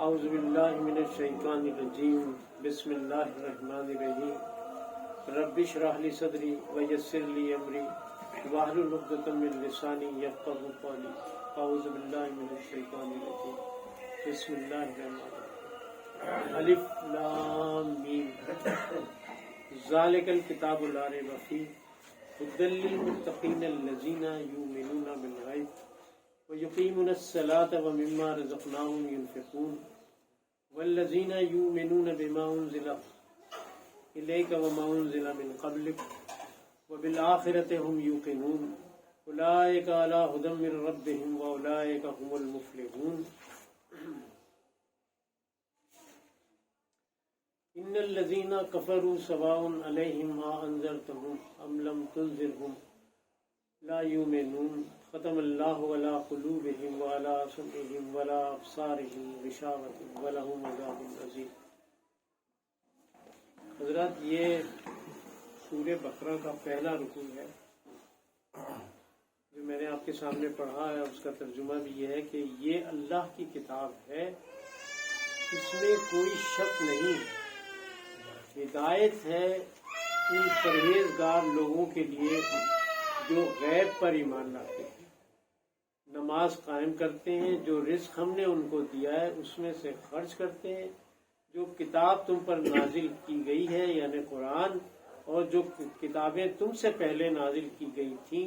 اعوذ باللہ من الشیطان الرجیم بسم اللہ الرحمن الرحیم رب اشرح لی صدری ویسر لی امری واحلل عقدۃ من لسانی یفقہوا قولی اعوذ باللہ من الشیطان الرجیم بسم اللہ الرحمن الرحیم الف لام میم ذالک الکتاب لا ریب فیہ ھدی للمتقین الذین یؤمنون بالغیب وَيُقِيمُونَ الصَّلَاةَ وَمِمَّا رَزَقْنَاهُمْ يُنْفِقُونَ وَالَّذِينَ يُؤْمِنُونَ بِمَا أُنزِلَ إِلَيْكَ وَمَا أُنزِلَ مِنْ قَبْلِكَ وَبِالْآخِرَةِ هُمْ يُوقِنُونَ أُولَئِكَ عَلَى هُدًى مِنْ رَبِّهِمْ وَأُولَئِكَ هُمُ الْمُفْلِحُونَ إِنَّ الَّذِينَ كَفَرُوا سَوَاءٌ عَلَيْهِمْ أَأَنذَرْتَهُمْ أَمْ لَمْ تُنذِرْهُمْ لا يؤمنون ختم اللہ علی قلوبہم وعلی سمعہم وعلی ابصارہم غشاوۃ ولہم عذاب عظیم۔ حضرات، یہ سورہ بقرہ کا پہلا رکوع ہے جو میں نے آپ کے سامنے پڑھا ہے۔ اس کا ترجمہ بھی یہ ہے کہ یہ اللہ کی کتاب ہے، اس میں کوئی شک نہیں ہے، ہدایت ہے ان پرہیزگار لوگوں کے لیے جو غیب پر ایمان لاتے ہیں، نماز قائم کرتے ہیں، جو رزق ہم نے ان کو دیا ہے اس میں سے خرچ کرتے ہیں، جو کتاب تم پر نازل کی گئی ہے یعنی قرآن، اور جو کتابیں تم سے پہلے نازل کی گئی تھیں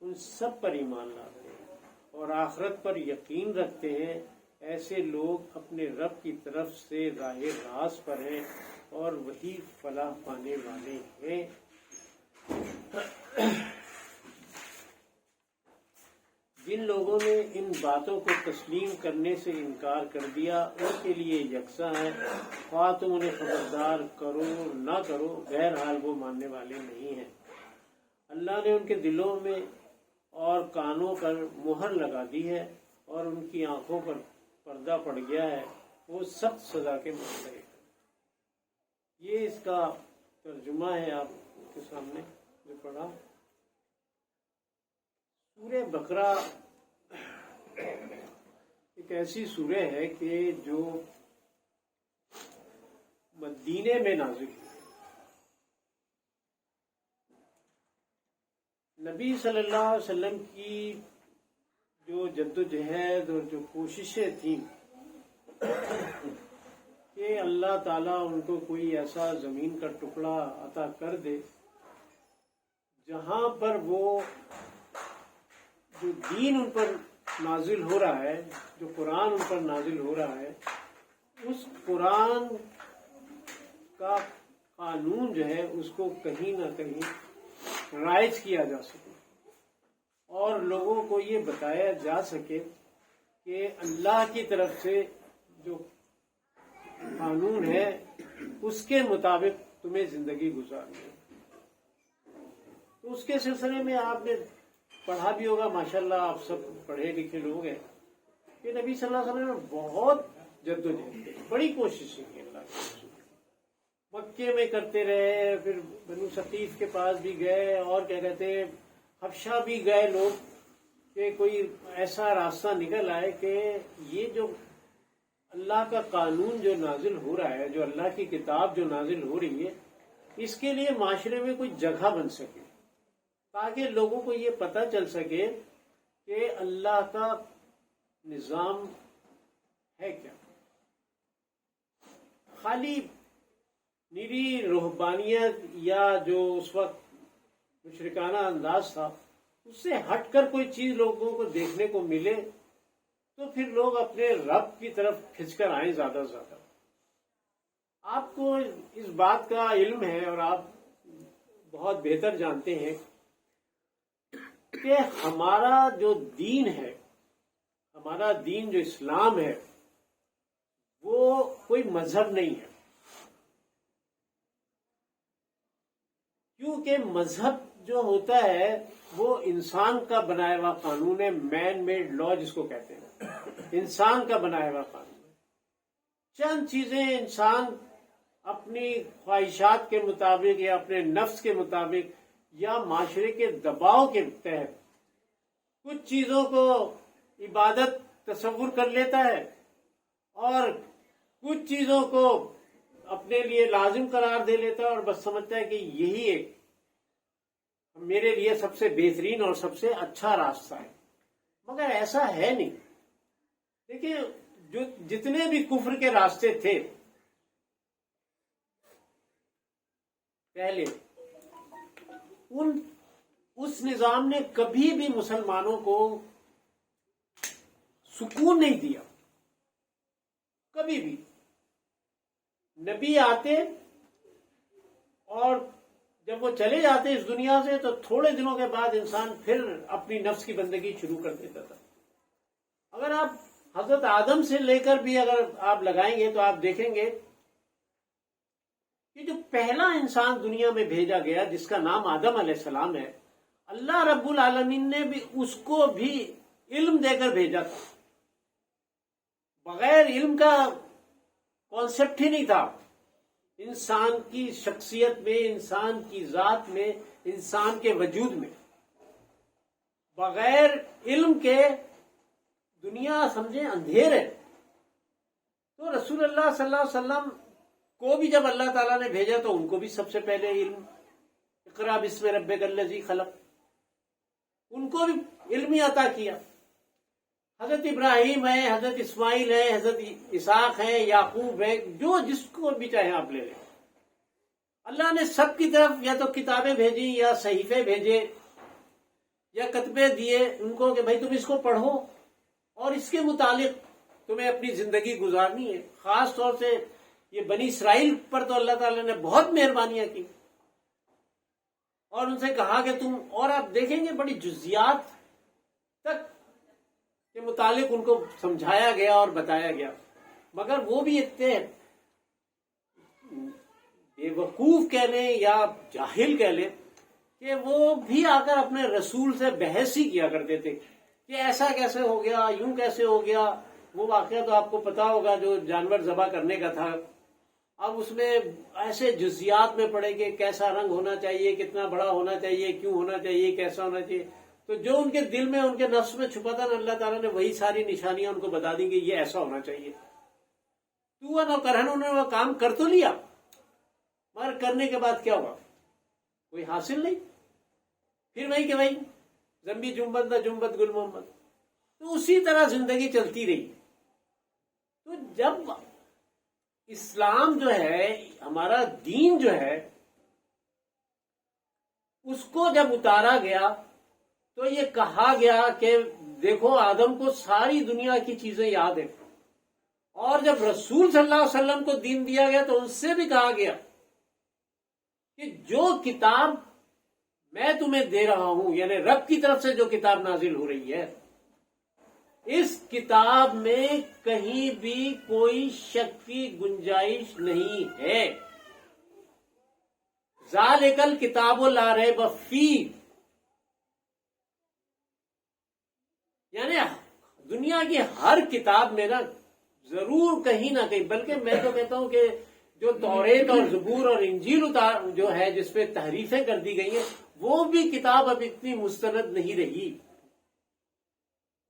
ان سب پر ایمان لاتے ہیں اور آخرت پر یقین رکھتے ہیں۔ ایسے لوگ اپنے رب کی طرف سے راہ راست پر ہیں اور وہی فلاح پانے والے ہیں۔ جن لوگوں نے ان باتوں کو تسلیم کرنے سے انکار کر دیا ان کے لیے یکساں ہے، خواہ تم انہیں خبردار کرو نہ کرو، بہرحال وہ ماننے والے نہیں ہیں۔ اللہ نے ان کے دلوں میں اور کانوں پر مہر لگا دی ہے اور ان کی آنکھوں پر پردہ پڑ گیا ہے، وہ سخت سزا کے مستحق۔ یہ اس کا ترجمہ ہے آپ کے سامنے جو پڑھا۔ سورہ بقرہ ایک ایسی سورہ ہے کہ جو مدینے میں نازل ہوئی۔ نبی صلی اللہ علیہ وسلم کی جو جدوجہد اور جو کوششیں تھیں کہ اللہ تعالیٰ ان کو کوئی ایسا زمین کا ٹکڑا عطا کر دے جہاں پر وہ جو دین ان پر نازل ہو رہا ہے، جو قرآن ان پر نازل ہو رہا ہے، اس قرآن کا قانون جو ہے اس کو کہیں نہ کہیں رائج کیا جا سکے اور لوگوں کو یہ بتایا جا سکے کہ اللہ کی طرف سے جو قانون ہے اس کے مطابق تمہیں زندگی گزارنی ہے۔ تو اس کے سلسلے میں آپ نے پڑھا بھی ہوگا، ماشاءاللہ آپ سب پڑھے لکھے لوگ ہیں، کہ نبی صلی اللہ علیہ وسلم نے بہت جدوجہد کی، بڑی کوششیں کی اللہ کے رسول۔ مکے میں کرتے رہے، پھر بنو ثقیف کے پاس بھی گئے، اور کیا کہتے ہیں حبشہ بھی گئے لوگ کہ کوئی ایسا راستہ نکل آئے کہ یہ جو اللہ کا قانون جو نازل ہو رہا ہے، جو اللہ کی کتاب جو نازل ہو رہی ہے، اس کے لیے معاشرے میں کوئی جگہ بن سکے تاکہ لوگوں کو یہ پتہ چل سکے کہ اللہ کا نظام ہے کیا۔ خالی نیری روحانیت یا جو اس وقت مشرکانہ انداز تھا اس سے ہٹ کر کوئی چیز لوگوں کو دیکھنے کو ملے تو پھر لوگ اپنے رب کی طرف کھنچ کر آئیں زیادہ سے زیادہ۔ آپ کو اس بات کا علم ہے اور آپ بہت بہتر جانتے ہیں کہ ہمارا جو دین ہے، ہمارا دین جو اسلام ہے، وہ کوئی مذہب نہیں ہے، کیونکہ مذہب جو ہوتا ہے وہ انسان کا بنایا ہوا قانون ہے، مین میڈ لا جس کو کہتے ہیں، انسان کا بنایا ہوا قانون ہے۔ چند چیزیں انسان اپنی خواہشات کے مطابق یا اپنے نفس کے مطابق یا معاشرے کے دباؤ کے تحت کچھ چیزوں کو عبادت تصور کر لیتا ہے اور کچھ چیزوں کو اپنے لیے لازم قرار دے لیتا ہے اور بس سمجھتا ہے کہ یہی ایک میرے لیے سب سے بہترین اور سب سے اچھا راستہ ہے، مگر ایسا ہے نہیں۔ دیکھیں، جو جتنے بھی کفر کے راستے تھے پہلے، اس نظام نے کبھی بھی مسلمانوں کو سکون نہیں دیا، کبھی بھی۔ نبی آتے اور جب وہ چلے جاتے اس دنیا سے تو تھوڑے دنوں کے بعد انسان پھر اپنی نفس کی بندگی شروع کر دیتا تھا۔ اگر آپ حضرت آدم سے لے کر بھی اگر آپ لگائیں گے تو آپ دیکھیں گے کہ جو پہلا انسان دنیا میں بھیجا گیا جس کا نام آدم علیہ السلام ہے، اللہ رب العالمین نے بھی اس کو بھی علم دے کر بھیجا تھا۔ بغیر علم کا کانسیپٹ ہی نہیں تھا انسان کی شخصیت میں، انسان کی ذات میں، انسان کے وجود میں۔ بغیر علم کے دنیا سمجھیں اندھیر ہے۔ تو رسول اللہ صلی اللہ علیہ وسلم کو بھی جب اللہ تعالیٰ نے بھیجا تو ان کو بھی سب سے پہلے علم، اقرا بسم ربک الذی خلق، ان کو بھی علم ہی عطا کیا۔ حضرت ابراہیم ہے، حضرت اسماعیل ہے، حضرت اسحاق ہے، یعقوب ہے، جو جس کو بھی چاہیں آپ لے لیں، اللہ نے سب کی طرف یا تو کتابیں بھیجی یا صحیفے بھیجے یا کتبے دیے ان کو کہ بھائی تم اس کو پڑھو اور اس کے متعلق تمہیں اپنی زندگی گزارنی ہے۔ خاص طور سے یہ بنی اسرائیل پر تو اللہ تعالیٰ نے بہت مہربانیاں کی اور ان سے کہا کہ تم، اور آپ دیکھیں گے بڑی جزیات تک کے متعلق ان کو سمجھایا گیا اور بتایا گیا، مگر وہ بھی اتنے بے وقوف کہہ لیں یا جاہل کہہ لیں کہ وہ بھی آ کر اپنے رسول سے بحث ہی کیا کرتے تھے کہ ایسا کیسے ہو گیا، یوں کیسے ہو گیا۔ وہ واقعہ تو آپ کو پتا ہوگا جو جانور ذبح کرنے کا تھا، اب اس میں ایسے جزیات میں پڑے کہ کیسا رنگ ہونا چاہیے، کتنا بڑا ہونا چاہیے، کیوں ہونا چاہیے، کیسا ہونا چاہیے۔ تو جو ان کے دل میں، ان کے نفس میں چھپا تھا نا، اللہ تعالیٰ نے وہی ساری نشانیاں ان کو بتا دیں گے، یہ ایسا ہونا چاہیے۔ تو نہ کرہن، انہوں نے وہ کام کر تو لیا، مگر کرنے کے بعد کیا ہوا؟ کوئی حاصل نہیں۔ پھر وہی کہ بھائی زمبی جنبت نہ جنبت گل محمد، تو اسی طرح زندگی چلتی رہی۔ تو جب اسلام جو ہے، ہمارا دین جو ہے، اس کو جب اتارا گیا تو یہ کہا گیا کہ دیکھو آدم کو ساری دنیا کی چیزیں یاد ہیں، اور جب رسول صلی اللہ علیہ وسلم کو دین دیا گیا تو ان سے بھی کہا گیا کہ جو کتاب میں تمہیں دے رہا ہوں، یعنی رب کی طرف سے جو کتاب نازل ہو رہی ہے، اس کتاب میں کہیں بھی کوئی شک کی گنجائش نہیں ہے۔ ذالک الکتاب لا ریب فیہ، یعنی دنیا کی ہر کتاب میں نا ضرور کہیں نہ کہیں، بلکہ میں تو کہتا ہوں کہ جو توریت اور زبور اور انجیل جو ہے جس پہ تحریفیں کر دی گئی ہیں، وہ بھی کتاب اب اتنی مستند نہیں رہی،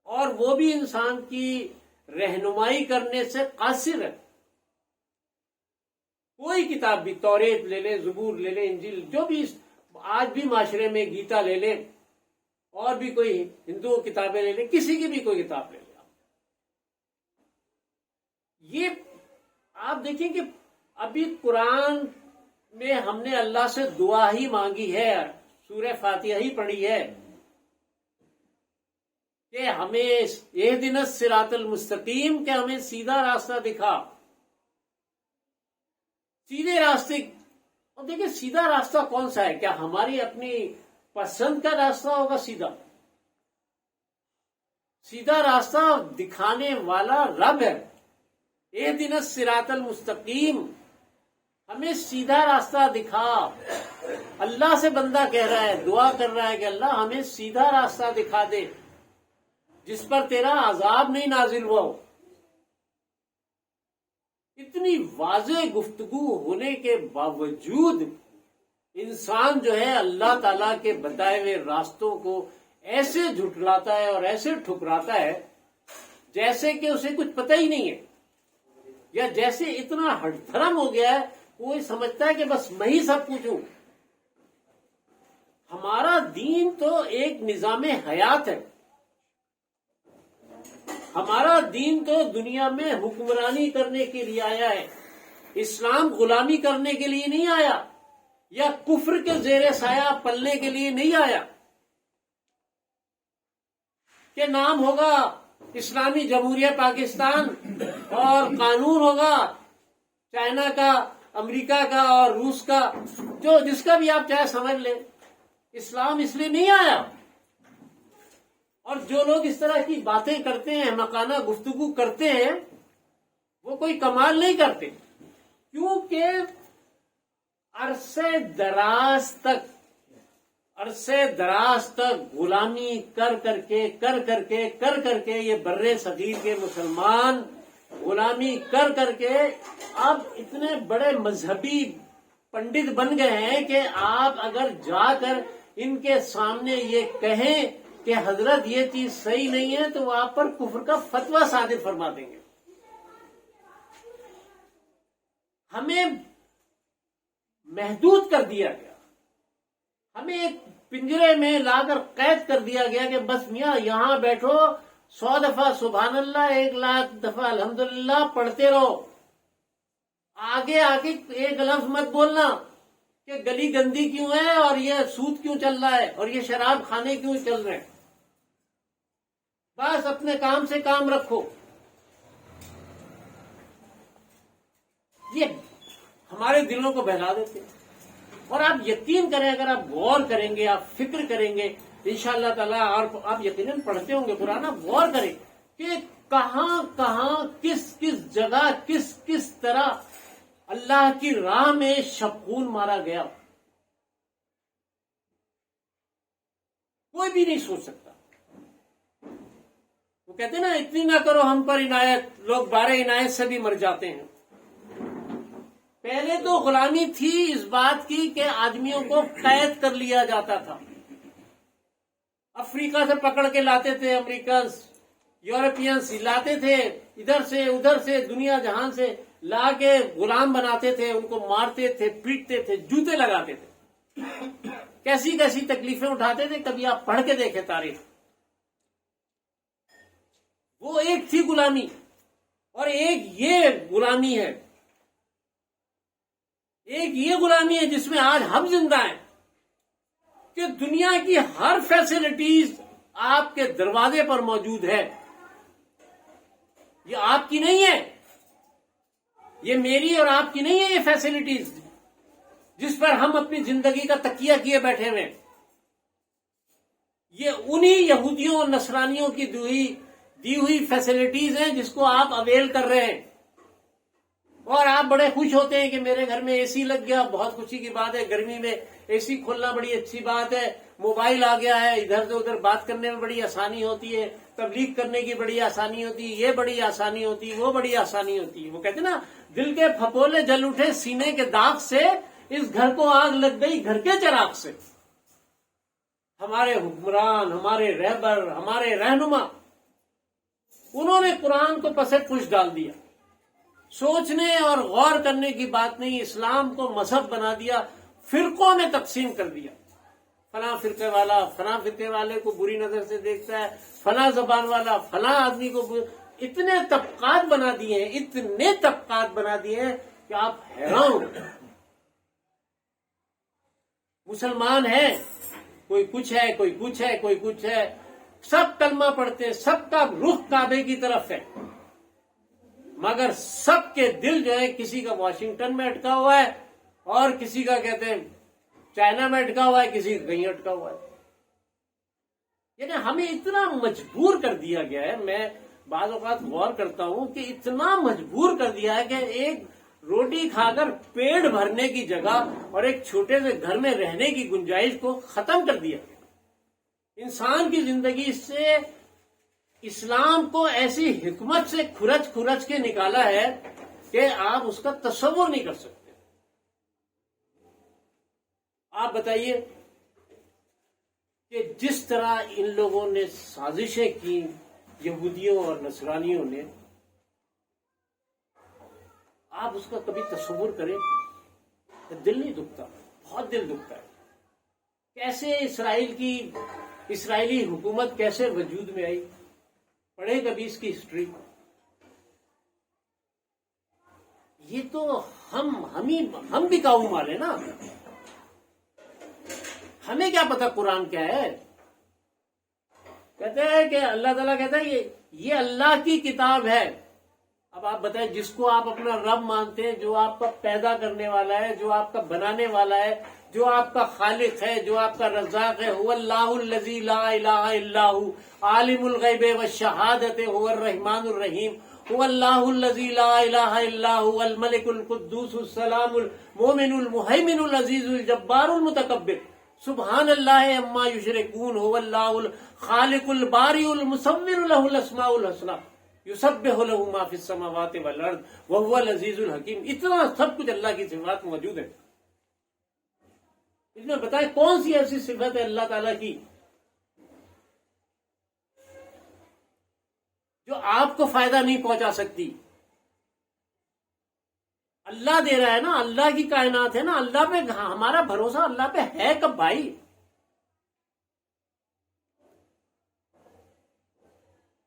اور وہ بھی انسان کی رہنمائی کرنے سے قاصر ہے۔ کوئی کتاب بھی، توریت لے لیں، زبور لے لیں، انجیل، جو بھی آج بھی معاشرے میں گیتا لے لیں، اور بھی کوئی ہندو کتابیں لے لیں، کسی کی بھی کوئی کتاب لے لیں، یہ آپ دیکھیں کہ ابھی قرآن میں ہم نے اللہ سے دعا ہی مانگی ہے، سورہ فاتحہ ہی پڑھی ہے کہ ہمیں اہدنا الصراط المستقیم، کہ ہمیں سیدھا راستہ دکھا، سیدھے راستے۔ اور دیکھیں سیدھا راستہ کون سا ہے؟ کیا ہماری اپنی پسند کا راستہ ہوگا سیدھا؟ سیدھا راستہ دکھانے والا رب ہے۔ اہدنا الصراط المستقیم، ہمیں سیدھا راستہ دکھا۔ اللہ سے بندہ کہہ رہا ہے، دعا کر رہا ہے کہ اللہ ہمیں سیدھا راستہ دکھا دے جس پر تیرا عذاب نہیں نازل ہوا ہو۔ اتنی واضح گفتگو ہونے کے باوجود انسان جو ہے اللہ تعالیٰ کے بتائے ہوئے راستوں کو ایسے جھٹلاتا ہے اور ایسے ٹھکراتا ہے جیسے کہ اسے کچھ پتہ ہی نہیں ہے۔ یا جیسے اتنا ہٹ دھرم ہو گیا ہے، کوئی سمجھتا ہے کہ بس میں ہی سب کچھ ہوں۔ ہمارا دین تو ایک نظام حیات ہے، ہمارا دین تو دنیا میں حکمرانی کرنے کے لیے آیا ہے، اسلام غلامی کرنے کے لیے نہیں آیا، یا کفر کے زیر سایہ پلنے کے لیے نہیں آیا کہ نام ہوگا اسلامی جمہوریہ پاکستان اور قانون ہوگا چائنا کا، امریکہ کا اور روس کا، جو جس کا بھی آپ چاہے سمجھ لیں۔ اسلام اس لیے نہیں آیا۔ اور جو لوگ اس طرح کی باتیں کرتے ہیں، مکانہ گفتگو کرتے ہیں، وہ کوئی کمال نہیں کرتے، کیونکہ عرصے دراز تک غلامی کر کر کے یہ بر صغیر کے مسلمان غلامی کر کے اب اتنے بڑے مذہبی پنڈت بن گئے ہیں کہ آپ اگر جا کر ان کے سامنے یہ کہیں کہ حضرت یہ چیز صحیح نہیں ہے، تو وہ آپ پر کفر کا فتویٰ صادر فرما دیں گے۔ ہمیں محدود کر دیا گیا، ہمیں ایک پنجرے میں لا کر قید کر دیا گیا کہ بس میاں یہاں بیٹھو، 100 دفعہ سبحان اللہ، 1,00,000 دفعہ الحمدللہ پڑھتے رہو، آگے ایک لفظ مت بولنا کہ گلی گندی کیوں ہے اور یہ سود کیوں چل رہا ہے اور یہ شراب کھانے کیوں چل رہے ہیں۔ بس اپنے کام سے کام رکھو۔ یہ ہمارے دلوں کو بہلا دیتے ہیں، اور آپ یقین کریں، اگر آپ غور کریں گے، آپ فکر کریں گے انشاءاللہ تعالیٰ، اور آپ یقیناً پڑھتے ہوں گے قرآن، آپ غور کریں کہ کہاں کس جگہ کس طرح اللہ کی راہ میں شبخون مارا گیا، کوئی بھی نہیں سوچ سکتا۔ وہ کہتے ہیں نا، اتنی نہ کرو ہم پر عنایت، لوگ 12 عنایت سے بھی مر جاتے ہیں۔ پہلے تو غلامی تھی اس بات کی کہ آدمیوں کو قید کر لیا جاتا تھا، افریقہ سے پکڑ کے لاتے تھے، امریکنز، یورپینز لاتے تھے، ادھر سے ادھر سے دنیا جہان سے لا کے غلام بناتے تھے، ان کو مارتے تھے، پیٹتے تھے، جوتے لگاتے تھے، کیسی کیسی تکلیفیں اٹھاتے تھے، کبھی آپ پڑھ کے دیکھیں تاریخ۔ وہ ایک تھی غلامی، اور ایک یہ غلامی ہے، جس میں آج ہم زندہ ہیں، کہ دنیا کی ہر فیسلٹیز آپ کے دروازے پر موجود ہے۔ یہ آپ کی نہیں ہے، یہ میری اور آپ کی نہیں ہے، یہ فیسلٹیز جس پر ہم اپنی زندگی کا تکیہ کیے بیٹھے ہوئے، یہ انہی یہودیوں اور نصرانیوں کی دی ہوئی فیسلٹیز ہیں جس کو آپ اویل کر رہے ہیں، اور آپ بڑے خوش ہوتے ہیں کہ میرے گھر میں اے سی لگ گیا، بہت خوشی کی بات ہے، گرمی میں اے سی کھولنا بڑی اچھی بات ہے، موبائل آ گیا ہے، ادھر سے ادھر بات کرنے میں بڑی آسانی ہوتی ہے، تبلیغ کرنے کی بڑی آسانی ہوتی ہے، یہ بڑی آسانی ہوتی ہے، وہ بڑی آسانی ہوتی ہے۔ وہ کہتے ہیں نا، دل کے پھپولے جل اٹھے سینے کے داغ سے، اس گھر کو آگ لگ گئی گھر کے چراغ سے۔ ہمارے حکمران، ہمارے رہبر، ہمارے رہنما، انہوں نے قرآن کو پس پش ڈال دیا، سوچنے اور غور کرنے کی بات نہیں، اسلام کو مذہب بنا دیا، فرقوں میں تقسیم کر دیا، فلاں فرقے والا فلاں فرقے والے کو بری نظر سے دیکھتا ہے، فلاں زبان والا فلاں آدمی کو اتنے طبقات بنا دیے ہیں کہ آپ حیران ہو۔ مسلمان ہیں، کوئی کچھ ہے، کوئی کچھ ہے، کوئی کچھ ہے، سب کلمہ پڑھتے ہیں، سب کا رخ کعبے کی طرف ہے، مگر سب کے دل جو ہے، کسی کا واشنگٹن میں اٹکا ہوا ہے، اور کسی کا کہتے ہیں چائنا میں اٹکا ہوا ہے، کسی کا کہیں اٹکا ہوا ہے۔ یعنی ہمیں اتنا مجبور کر دیا گیا ہے، میں بعض اوقات غور کرتا ہوں کہ اتنا مجبور کر دیا ہے کہ ایک روٹی کھا کر پیٹ بھرنے کی جگہ اور ایک چھوٹے سے گھر میں رہنے کی گنجائش کو ختم کر دیا گیا۔ انسان کی زندگی سے اسلام کو ایسی حکمت سے کھرچ کے نکالا ہے کہ آپ اس کا تصور نہیں کر سکتے۔ آپ بتائیے کہ جس طرح ان لوگوں نے سازشیں کی، یہودیوں اور نصرانیوں نے، آپ اس کا کبھی تصور کریں، دل نہیں دکھتا، بہت دل دکھتا ہے. کیسے اسرائیلی حکومت کیسے وجود میں آئی؟ پڑھیں کبھی اس کی ہسٹری. یہ تو ہم بھی قوم والے نا، ہمیں کیا پتا قرآن کیا ہے. کہتے ہیں کہ اللہ تعالیٰ کہتا ہے یہ اللہ کی کتاب ہے. اب آپ بتائیں، جس کو آپ اپنا رب مانتے ہیں، جو آپ کا پیدا کرنے والا ہے، جو آپ کا بنانے والا ہے، جو آپ کا خالق ہے، جو آپ کا رزاق ہے، هو اللہ الذی لا الہ الا هو عالم الغیب والشہادۃ هو الرحمن الرحیم هو اللہ الذی لا الہ الا هو الملک القدوس السلام المؤمن المہیمن العزیز الجبار المتکبر سبحان اللہ عما یشرکون هو اللہ الخالق الباری المصور له الاسماء الحسنی یسبح له ما فی السماوات والارض وهو العزیز الحکیم. اتنا سب کچھ اللہ کی صفات موجود ہے. اس میں بتائیں کون سی ایسی صفت ہے اللہ تعالیٰ کی جو آپ کو فائدہ نہیں پہنچا سکتی؟ اللہ دے رہا ہے نا، اللہ کی کائنات ہے نا. اللہ پہ ہمارا بھروسہ اللہ پہ ہے کب بھائی؟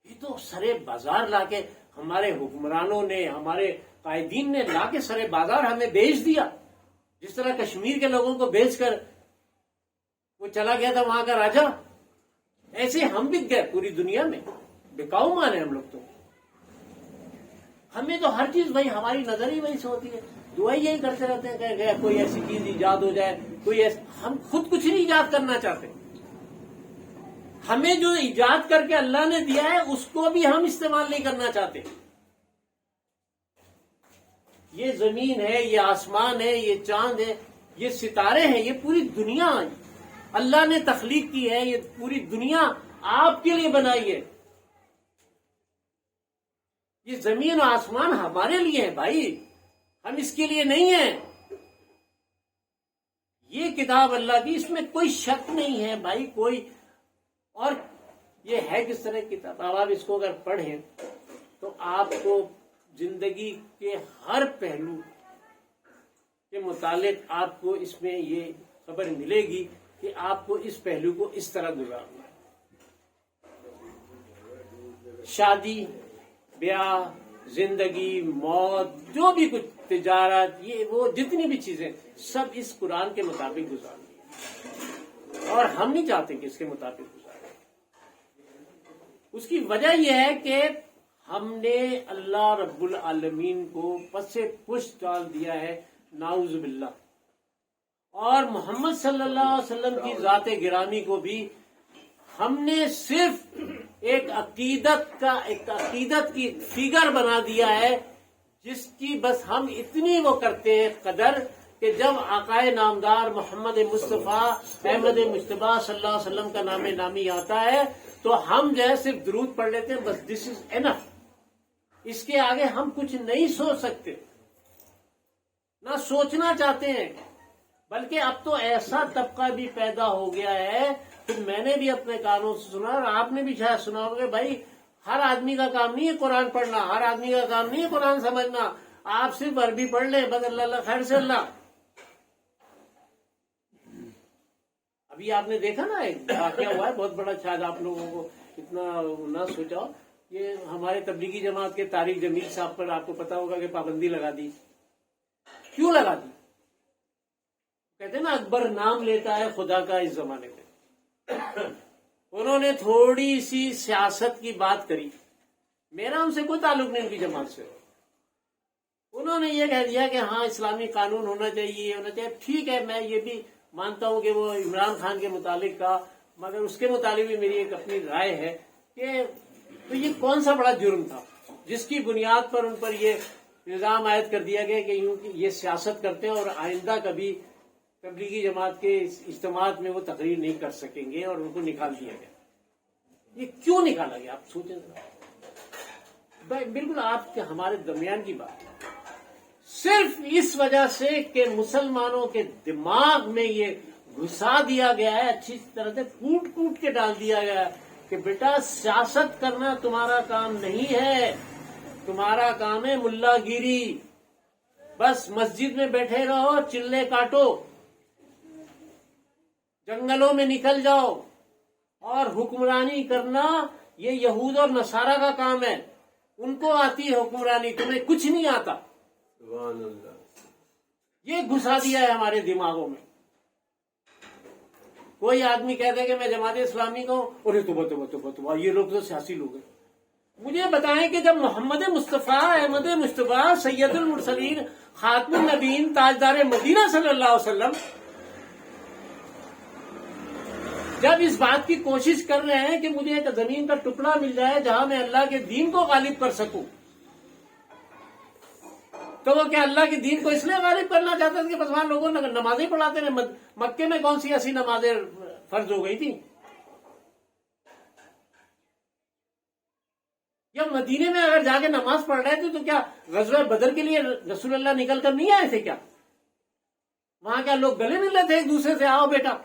یہ تو سرے بازار لا کے ہمارے حکمرانوں نے، ہمارے قائدین نے لا کے سرے بازار ہمیں بیچ دیا. جس طرح کشمیر کے لوگوں کو بیچ کر وہ چلا گیا تھا وہاں کا راجہ، ایسے ہم بک گئے پوری دنیا میں. بکاؤ مان ہیں ہم لوگ. تو ہمیں تو ہر چیز وہی، ہماری نظر ہی وہی سے ہوتی ہے. دعائی یہی کرتے رہتے ہیں کہ کوئی ایسی چیز ایجاد ہو جائے، ہم خود کچھ نہیں ایجاد کرنا چاہتے. ہمیں جو ایجاد کر کے اللہ نے دیا ہے اس کو بھی ہم استعمال نہیں کرنا چاہتے. یہ زمین ہے، یہ آسمان ہے، یہ چاند ہے، یہ ستارے ہیں، یہ پوری دنیا اللہ نے تخلیق کی ہے. یہ پوری دنیا آپ کے لیے بنائی ہے. یہ زمین و آسمان ہمارے لیے ہے بھائی، ہم اس کے لیے نہیں ہیں. یہ کتاب اللہ کی، اس میں کوئی شک نہیں ہے بھائی کوئی. اور یہ ہے کس طرح کی کتاب؟ اب آپ اس کو اگر پڑھیں تو آپ کو زندگی کے ہر پہلو کے متعلق آپ کو اس میں یہ خبر ملے گی کہ آپ کو اس پہلو کو اس طرح گزارنا ہے. شادی، بیاہ، زندگی، موت، جو بھی کچھ تجارت، یہ وہ جتنی بھی چیزیں سب اس قرآن کے مطابق گزارنی ہے. اور ہم نہیں چاہتے کہ اس کے مطابق گزاریں. اس کی وجہ یہ ہے کہ ہم نے اللہ رب العالمین کو پس پشت ڈال دیا ہے، نعوذ باللہ. اور محمد صلی اللہ علیہ وسلم کی ذات گرامی کو بھی ہم نے صرف ایک عقیدت کی فگر بنا دیا ہے، جس کی بس ہم اتنی وہ کرتے ہیں قدر کہ جب آقائے نامدار محمد مصطفیٰ احمد مجتبیٰ صلی اللہ علیہ وسلم کا نام نامی آتا ہے تو ہم جو ہے صرف درود پڑھ لیتے ہیں، بس دس از انف. اس کے آگے ہم کچھ نہیں سوچ سکتے، نہ سوچنا چاہتے ہیں. بلکہ اب تو ایسا طبقہ بھی پیدا ہو گیا ہے، پھر میں نے بھی اپنے کانوں سے سنا اور آپ نے بھی شاید سنا ہوگا، بھائی ہر آدمی کا کام نہیں ہے قرآن پڑھنا، ہر آدمی کا کام نہیں ہے قرآن سمجھنا. آپ صرف عربی پڑھ لیں بس، اللہ خیر سے اللہ. ابھی آپ نے دیکھا نا ایک واقعہ ہوا ہے بہت بڑا، شاید آپ لوگوں کو اتنا نہ سوچا ہو. یہ ہمارے تبلیغی جماعت کے طارق جمیل صاحب پر آپ کو پتا ہوگا کہ پابندی لگا دی. کیوں لگا دی؟ کہتے ہیں نا اکبر نام لیتا ہے خدا کا اس زمانے میں. انہوں نے تھوڑی سی سیاست کی بات کری، میرا ان سے کوئی تعلق نہیں ان کی جماعت سے. انہوں نے یہ کہہ دیا کہ ہاں اسلامی قانون ہونا چاہیے، ہونا چاہیے. ٹھیک ہے، میں یہ بھی مانتا ہوں کہ وہ عمران خان کے متعلق کا، مگر اس کے متعلق بھی میری ایک اپنی رائے ہے کہ تو یہ کون سا بڑا جرم تھا جس کی بنیاد پر ان پر یہ الزام عائد کر دیا گیا کہ یہ سیاست کرتے ہیں اور آئندہ کبھی تبلیغی جماعت کے اجتماعات میں وہ تقریر نہیں کر سکیں گے، اور ان کو نکال دیا گیا. یہ کیوں نکالا گیا آپ سوچیں ذرا. بالکل آپ کے ہمارے درمیان کی بات ہے. صرف اس وجہ سے کہ مسلمانوں کے دماغ میں یہ گھسا دیا گیا ہے، اچھی طرح سے کوٹ کوٹ کے ڈال دیا گیا ہے کہ بیٹا سیاست کرنا تمہارا کام نہیں ہے، تمہارا کام ہے ملا گیری. بس مسجد میں بیٹھے رہو، چلے کاٹو، جنگلوں میں نکل جاؤ، اور حکمرانی کرنا یہ یہود اور نصارہ کا کام ہے، ان کو آتی ہے حکمرانی، تمہیں کچھ نہیں آتا۔ سبحان اللہ۔ یہ گھسا دیا ہے ہمارے دماغوں میں۔ کوئی آدمی کہتے ہیں کہ میں جماعت اسلامی کا ہوں، اور یہ لوگ تو سیاسی لوگ ہیں۔ مجھے بتائیں کہ جب محمد مصطفیٰ احمد مصطفیٰ سید المرسلین خاتم النبیین تاجدار مدینہ صلی اللہ علیہ وسلم جب اس بات کی کوشش کر رہے ہیں کہ مجھے ایک زمین کا ٹکڑا مل جائے جہاں میں اللہ کے دین کو غالب کر سکوں، تو وہ کیا اللہ کے دین کو اس لیے غالب کرنا چاہتے تھے کہ بس وہاں لوگوں نے نمازیں پڑھاتے ہیں؟ مکے میں کون سی ایسی نمازیں فرض ہو گئی تھی؟ یا مدینے میں اگر جا کے نماز پڑھ رہے تھے تو کیا غزوہ بدر کے لیے رسول اللہ نکل کر نہیں آئے تھے کیا؟ وہاں کیا لوگ گلے مل رہے تھے ایک دوسرے سے؟ آؤ بیٹا،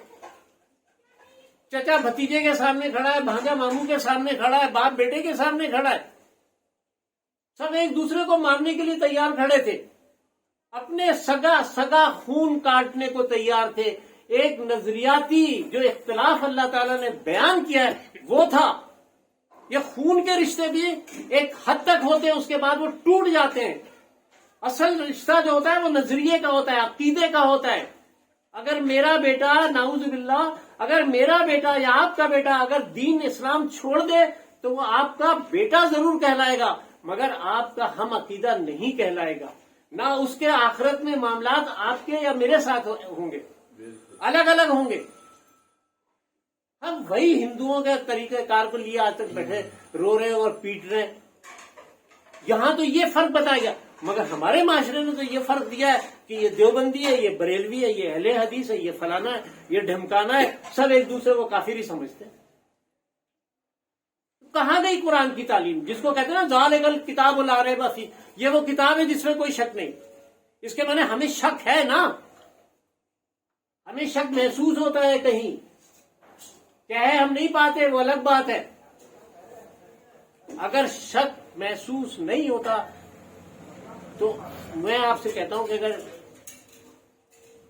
چچا بھتیجے کے سامنے کھڑا ہے، بھانجا ماموں کے سامنے کھڑا ہے، باپ بیٹے کے سامنے کھڑا ہے، سب ایک دوسرے کو مارنے کے لیے تیار کھڑے تھے، اپنے سگا خون کاٹنے کو تیار تھے۔ ایک نظریاتی جو اختلاف اللہ تعالیٰ نے بیان کیا ہے وہ تھا، یہ خون کے رشتے بھی ایک حد تک ہوتے ہیں، اس کے بعد وہ ٹوٹ جاتے ہیں۔ اصل رشتہ جو ہوتا ہے وہ نظریے کا ہوتا ہے، عقیدے کا ہوتا ہے۔ اگر میرا بیٹا نعوذ باللہ، اگر میرا بیٹا یا آپ کا بیٹا اگر دین اسلام چھوڑ دے تو وہ آپ کا بیٹا ضرور کہلائے گا، مگر آپ کا ہم عقیدہ نہیں کہلائے گا۔ نہ اس کے آخرت میں معاملات آپ کے یا میرے ساتھ ہوں گے، الگ الگ ہوں گے۔ ہم وہی ہندوؤں کے طریقہ کار کو لیے آج تک بیٹھے رو رہے اور پیٹ رہے۔ یہاں تو یہ فرق بتایا گیا، مگر ہمارے معاشرے نے تو یہ فرق دیا ہے کہ یہ دیوبندی ہے، یہ بریلوی ہے، یہ اہل حدیث ہے، یہ فلانا ہے، یہ ڈھمکانا ہے، سب ایک دوسرے کو کافر ہی سمجھتے ہیں۔ کہاں گئی قرآن کی تعلیم جس کو کہتے ہیں نا ذالک الکتاب لا ریب فیہ؟ یہ وہ کتاب ہے جس میں کوئی شک نہیں۔ اس کے معنی ہمیں شک ہے نا، ہمیں شک محسوس ہوتا ہے کہیں، کیا ہے ہم نہیں پاتے وہ الگ بات ہے۔ اگر شک محسوس نہیں ہوتا تو میں آپ سے کہتا ہوں کہ اگر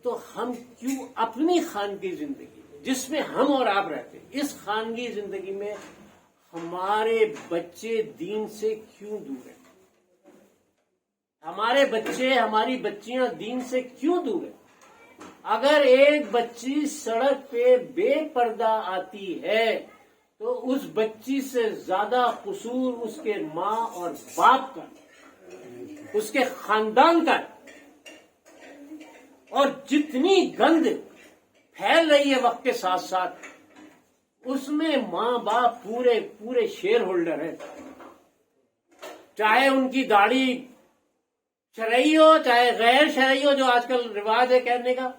تو ہم کیوں اپنی خانگی زندگی جس میں ہم اور آپ رہتے ہیں، اس خانگی زندگی میں ہمارے بچے دین سے کیوں دور ہیں؟ ہمارے بچے، ہماری بچیاں دین سے کیوں دور ہیں؟ اگر ایک بچی سڑک پہ بے پردہ آتی ہے تو اس بچی سے زیادہ قصور اس کے ماں اور باپ کا، اس کے خاندان کا ہے۔ اور جتنی گند پھیل رہی ہے وقت کے ساتھ ساتھ، اس میں ماں باپ پورے شیئر ہولڈر ہیں، چاہے ان کی داڑھی شرعی ہو چاہے غیر شرعی ہو، جو آج کل رواج ہے کہنے کا،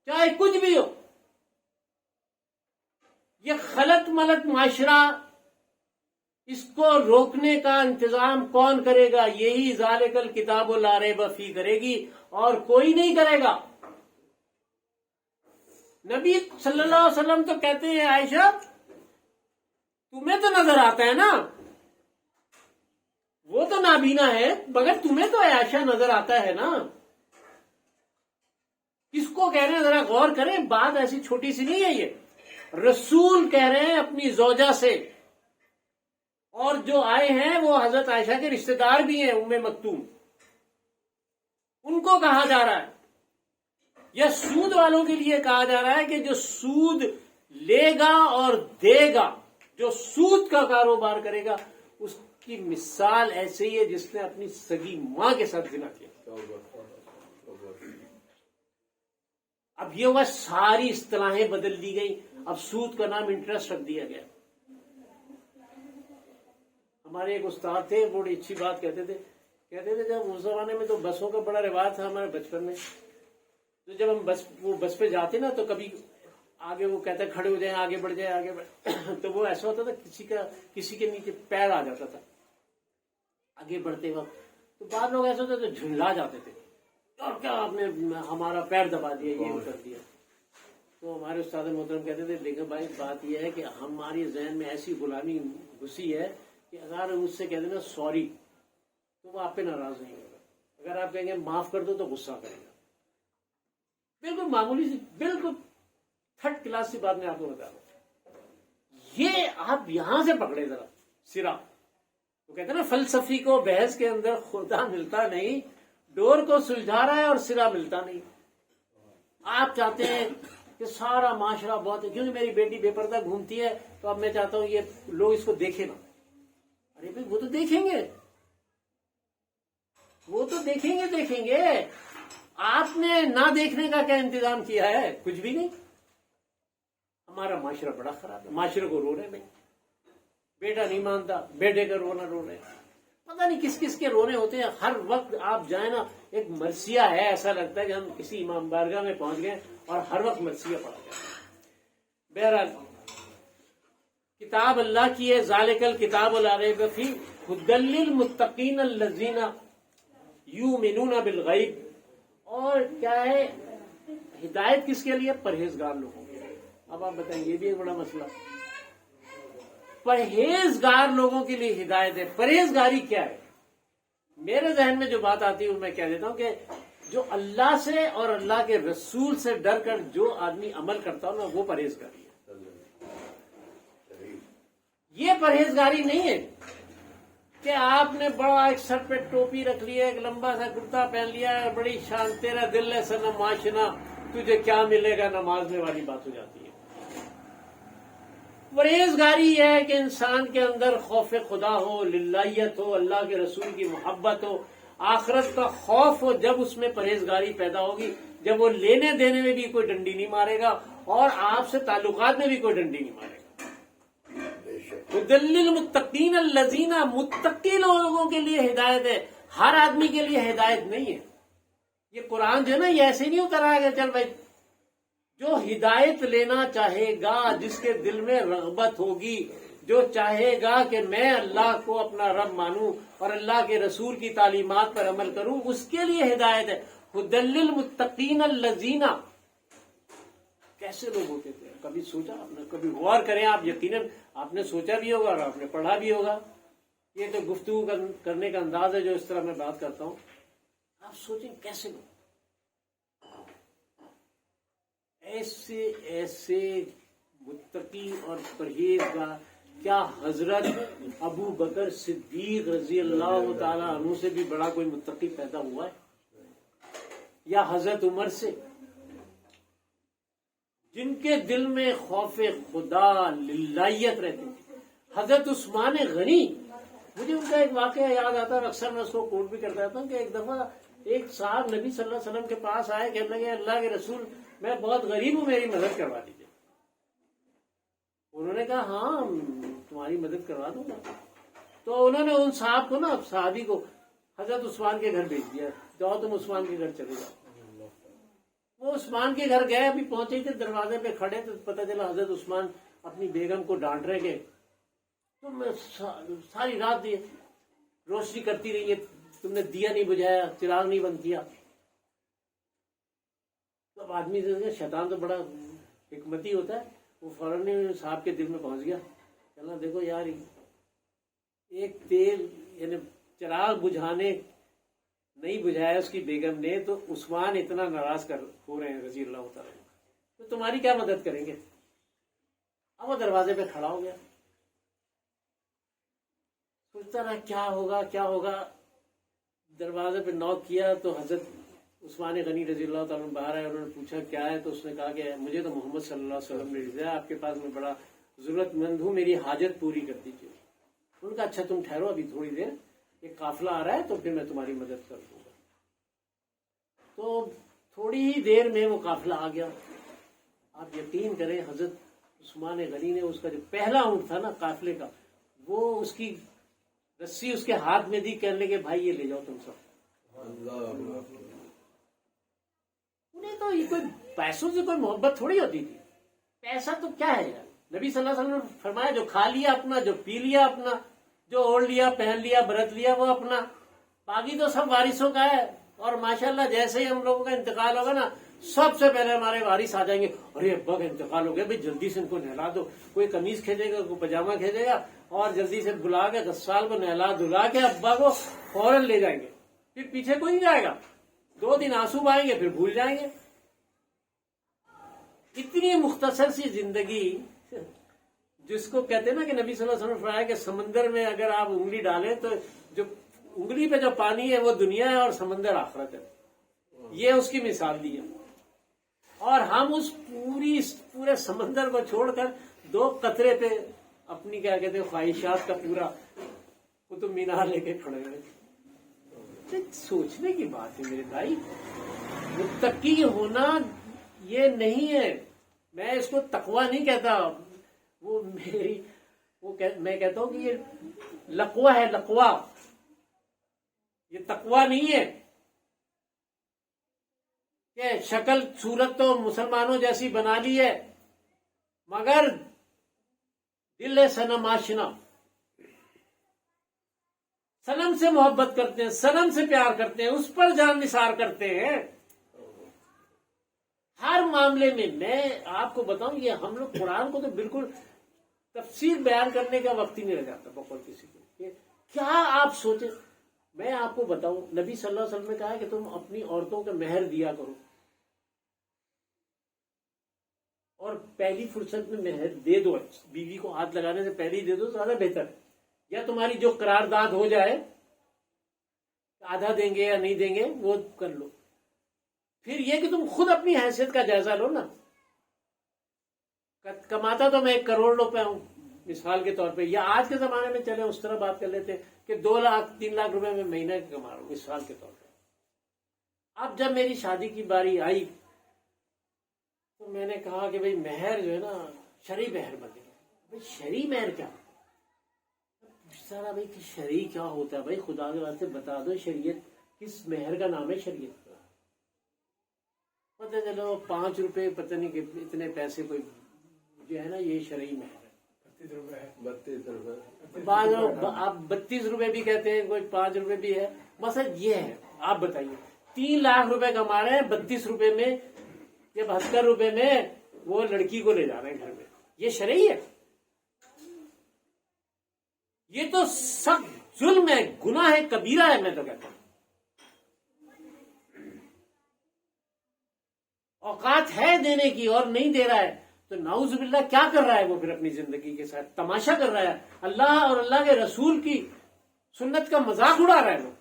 چاہے کچھ بھی ہو۔ یہ خلط ملط معاشرہ، اس کو روکنے کا انتظام کون کرے گا؟ یہی ذالک الکتاب لا ریب فیہ کرے گی، اور کوئی نہیں کرے گا۔ نبی صلی اللہ علیہ وسلم تو کہتے ہیں عائشہ تمہیں تو نظر آتا ہے نا، وہ تو نابینا ہے مگر تمہیں تو عائشہ نظر آتا ہے نا۔ کس کو کہہ رہے ہیں ذرا غور کریں، بات ایسی چھوٹی سی نہیں ہے، یہ رسول کہہ رہے ہیں اپنی زوجہ سے، اور جو آئے ہیں وہ حضرت عائشہ کے رشتہ دار بھی ہیں، ام مکتوم، ان کو کہا جا رہا ہے۔ یا سود والوں کے لیے کہا جا رہا ہے کہ جو سود لے گا اور دے گا، جو سود کا کاروبار کرے گا، اس کی مثال ایسے ہی ہے جس نے اپنی سگی ماں کے ساتھ زنا کیا۔ اب یہ ہوا ساری اصطلاحیں بدل دی گئی، اب سود کا نام انٹرسٹ رکھ دیا گیا۔ ہمارے ایک استاد تھے، بڑی اچھی بات کہتے تھے جب اس زمانے میں تو بسوں کا بڑا رواج تھا ہمارے بچپن میں، تو جب ہم بس پہ جاتے نا تو کبھی آگے وہ کہتا کھڑے ہو جائیں، آگے بڑھ جائیں، آگے بڑھ تو وہ ایسا ہوتا تھا کسی کے نیچے پیر آ جاتا تھا آگے بڑھتے وقت، تو بعض لوگ ایسا ہوتا تو جھنڈا جاتے تھے، اور کیا آپ نے ہمارا پیر دبا دیا، یہ کر دیا۔ تو ہمارے استاد محترم کہتے تھے دیکھو بھائی بات یہ ہے کہ ہماری ذہن میں ایسی غلامی گھسی ہے کہ اگر اس سے کہہ دینا سوری تو وہ آپ پہ ناراض نہیں ہوگا، اگر آپ کہیں گے معاف کر دو تو غصہ کرے گا. بالکل معمولی سی، بالکل تھرڈ کلاس سی بات میں آپ کو بتا رہا ہوں. یہ آپ یہاں سے پکڑے ذرا سرا. وہ کہتے ہیں نا فلسفی کو بحث کے اندر خدا ملتا نہیں، ڈور کو سلجھا رہا ہے اور سرا ملتا نہیں. آپ چاہتے ہیں کہ سارا معاشرہ بہت ہے، کیونکہ میری بیٹی بے پردہ گھومتی ہے تو اب میں چاہتا ہوں یہ لوگ اس کو دیکھیں نا. ارے بھائی وہ تو دیکھیں گے، وہ تو دیکھیں گے. آپ نے نہ دیکھنے کا کیا انتظام کیا ہے؟ کچھ بھی نہیں. ہمارا معاشرہ بڑا خراب ہے، معاشرے کو رو رہے بھائی. بیٹا نہیں مانتا، بیٹے کا رونا رو رہے. پتہ نہیں کس کس کے رونے ہوتے ہیں. ہر وقت آپ جائیں نا ایک مرثیہ ہے، ایسا لگتا ہے کہ ہم کسی امام بارگاہ میں پہنچ گئے اور ہر وقت مرثیہ پڑھا جاتا ہے. بہرحال کتاب اللہ کی ہے، ذالک الکتاب لا ریب فیہ ھدی للمتقین الذین یؤمنون بالغیب. اور کیا ہے ہدایت کس کے لیے؟ پرہیزگار لوگوں کے لیے. اب آپ بتائیں، یہ بھی ایک بڑا مسئلہ. پرہیزگار لوگوں کے لیے ہدایت ہے. پرہیزگاری کیا ہے؟ میرے ذہن میں جو بات آتی ہے وہ میں کہہ دیتا ہوں کہ جو اللہ سے اور اللہ کے رسول سے ڈر کر جو آدمی عمل کرتا ہو نا، وہ پرہیزگاری ہے. یہ پرہیزگاری نہیں ہے کہ آپ نے بڑا ایک سر پہ ٹوپی رکھ لی ہے، ایک لمبا سا کرتا پہن لیا ہے، بڑی شان، تیرا دل ہے صنم آشنا، تجھے کیا ملے گا نماز میں والی بات ہو جاتی ہے. پرہیزگاری یہ ہے کہ انسان کے اندر خوف خدا ہو، للہیت ہو، اللہ کے رسول کی محبت ہو، آخرت کا خوف ہو. جب اس میں پرہیزگاری پیدا ہوگی، جب وہ لینے دینے میں بھی کوئی ڈنڈی نہیں مارے گا اور آپ سے تعلقات میں بھی کوئی ڈنڈی نہیں مارے گا. ھدی للمتقین الذین، متقی لوگوں کے لیے ہدایت ہے، ہر آدمی کے لیے ہدایت نہیں ہے. یہ قرآن جو ہے نا، یہ ایسے نہیں اترا ہے کہ چل بھائی جو ہدایت لینا چاہے گا، جس کے دل میں رغبت ہوگی، جو چاہے گا کہ میں اللہ کو اپنا رب مانوں اور اللہ کے رسول کی تعلیمات پر عمل کروں، اس کے لیے ہدایت ہے. ھدی للمتقین الذین. کیسے لوگ ہوتے تھے؟ کبھی سوچا آپ نے؟ کبھی غور کریں آپ. یقیناً آپ نے سوچا بھی ہوگا اور آپ نے پڑھا بھی ہوگا. یہ تو گفتگو کرنے کا انداز ہے جو اس طرح میں بات کرتا ہوں. آپ سوچیں کیسے لوگ ایسے متقی اور پرہیزگار. کیا حضرت ابو بکر صدیق رضی اللہ تعالی عنہ سے بھی بڑا کوئی متقی پیدا ہوا ہے؟ یا حضرت عمر سے، جن کے دل میں خوف خدا، للہیت رہتی تھی. حضرت عثمان غنی، مجھے ان کا ایک واقعہ یاد آتا ہے، اکثر میں اس کو کوٹ بھی کرتا تھا کہ ایک دفعہ ایک صاحب نبی صلی اللہ علیہ وسلم کے پاس آئے، کہنے لگے اللہ کے رسول میں بہت غریب ہوں، میری مدد کروا دیجیے. انہوں نے کہا ہاں تمہاری مدد کروا دوں گا. تو انہوں نے ان صاحب کو نا، صحابی کو، حضرت عثمان کے گھر بھیج دیا، جاؤ تم عثمان کے گھر چلے جاؤ. وہ عثمان کے گھر گئے، ابھی پہنچے تھے، دروازے پہ کھڑے تو پتہ چلا حضرت عثمان اپنی بیگم کو ڈانٹ رہے کہ تم ساری رات روشنی کرتی رہی ہے، تم نے دیا نہیں بجھایا، چراغ نہیں بند کیا. تو اب آدمی سے شیطان تو بڑا حکمتی ہوتا ہے، وہ فوراً صاحب کے دل میں پہنچ گیا. چلنا دیکھو یار، ایک تیل یعنی چراغ بجھانے نہیں بجھایا اس کی بیگم نے، تو عثمان اتنا ناراض ہو رہے ہیں رضی اللہ تعالیٰ، تو تمہاری کیا مدد کریں گے؟ اب وہ دروازے پہ کھڑا ہو گیا، سوچتا رہا کیا ہوگا کیا ہوگا. دروازے پہ نوک کیا تو حضرت عثمان غنی رضی اللہ تعالیٰ باہر آئے. انہوں نے پوچھا کیا ہے؟ تو اس نے کہا کہ مجھے تو محمد صلی اللہ علیہ وسلم نے بھیجا، آپ کے پاس میں بڑا ضرورت مند ہوں، میری حاجت پوری کر دیجیے. انہوں نے کہا اچھا تم ٹھہرو، ابھی تھوڑی دیر ایک قافلہ آ رہا ہے تو پھر میں تمہاری مدد کر دوں گا. تو تھوڑی ہی دیر میں وہ قافلہ آ گیا. آپ یقین کریں حضرت عثمان غنی نے اس کا جو پہلا اونٹ تھا نا قافلے کا، وہ اس کی رسی اس کے ہاتھ میں دی، کہنے لگے بھائی یہ لے جاؤ تم سب. انہیں تو یہ کوئی پیسوں سے کوئی محبت تھوڑی ہوتی تھی. پیسہ تو کیا ہے یار؟ نبی صلی اللہ علیہ وسلم نے فرمایا جو کھا لیا اپنا، جو پی لیا اپنا، جو اوڑھ لیا، پہن لیا، برت لیا وہ اپنا، باقی تو سب وارثوں کا ہے. اور ماشاءاللہ جیسے ہی ہم لوگوں کا انتقال ہوگا نا، سب سے پہلے ہمارے وارث آ جائیں گے، ارے ابا کا انتقال ہو گیا بھائی جلدی سے ان کو نہلا دو. کوئی قمیض کھینچے گا، کوئی پاجامہ کھینچے گا، اور جلدی سے بلا کے غسال کو نہلا دھلا کے ابا کو فوراً لے جائیں گے. پھر پیچھے کوئی نہیں جائے گا. 2 دن آنسو بہائیں گے پھر بھول جائیں گے. اتنی مختصر سی زندگی جس کو کہتے ہیں نا کہ نبی صلی اللہ علیہ وسلم نے فرمایا کہ سمندر میں اگر آپ انگلی ڈالیں تو جو انگلی پہ جو پانی ہے وہ دنیا ہے اور سمندر آخرت ہے. یہ اس کی مثال دی ہے. اور ہم اس پورے سمندر کو چھوڑ کر 2 قطرے پہ اپنی کیا کہتے ہیں خواہشات کا پورا قطب مینار لے کے کھڑے ہوئے. سوچنے کی بات ہے میرے بھائی. متقی ہونا یہ نہیں ہے. میں اس کو تقوی نہیں کہتا. میں کہتا ہوں کہ یہ لقوہ ہے. لقوہ یہ تقوی نہیں ہے کہ شکل صورت تو مسلمانوں جیسی بنا لی ہے مگر دل ہے صنم آشنا. صنم سے محبت کرتے ہیں, صنم سے پیار کرتے ہیں, اس پر جان نثار کرتے ہیں. ہر معاملے میں آپ کو بتاؤں یہ ہم لوگ قرآن کو تو بالکل تفسیر بیان کرنے کا وقت ہی نہیں رہ جاتا بقول کسی کو. کیا آپ سوچیں. میں آپ کو بتاؤں نبی صلی اللہ علیہ وسلم نے کہا کہ تم اپنی عورتوں کا مہر دیا کرو اور پہلی فرصت میں مہر دے دو. بیوی کو ہاتھ لگانے سے پہلے ہی دے دو زیادہ بہتر ہے. یا تمہاری جو قرارداد ہو جائے آدھا دیں گے یا نہیں دیں گے وہ کر لو. پھر یہ کہ تم خود اپنی حیثیت کا جائزہ لو نا. کماتا تو میں 1 کروڑ روپے ہوں مثال کے طور پہ, یا آج کے زمانے میں چلے اس طرح بات کر لیتے کہ 2 لاکھ 3 لاکھ روپے میں مہینہ کما رہا ہوں مثال کے طور پہ. اب جب میری شادی کی باری آئی تو میں نے کہا کہ بھئی مہر جو ہے نا شرعی مہر بنے. بھئی شرعی مہر کیا سارا بھائی شرعی کیا ہوتا ہے؟ بھائی خدا کے واسطے بتا دو شریعت کس مہر کا نام ہے شریعت. پتہ چلو 5 روپے پتہ نہیں اتنے پیسے کوئی جو ہے نا یہ شرعی مہر ہے. 32 روپے بعض لوگ آپ 32 روپے بھی کہتے ہیں, کوئی 5 روپے بھی ہے. مسئلہ یہ ہے آپ بتائیے 3 لاکھ روپے کما رہے ہیں 32 روپے میں یا 72 روپے میں وہ لڑکی کو لے جا رہے ہیں گھر میں. یہ شرعی ہے؟ یہ تو سخت ظلم ہے, گناہ ہے, کبیرہ ہے. میں تو کہتا ہوں اوقات ہے دینے کی اور نہیں دے رہا ہے تو نعوذ باللہ کیا کر رہا ہے وہ پھر اپنی زندگی کے ساتھ تماشا کر رہا ہے. اللہ اور اللہ کے رسول کی سنت کا مذاق اڑا رہا ہے لوگ.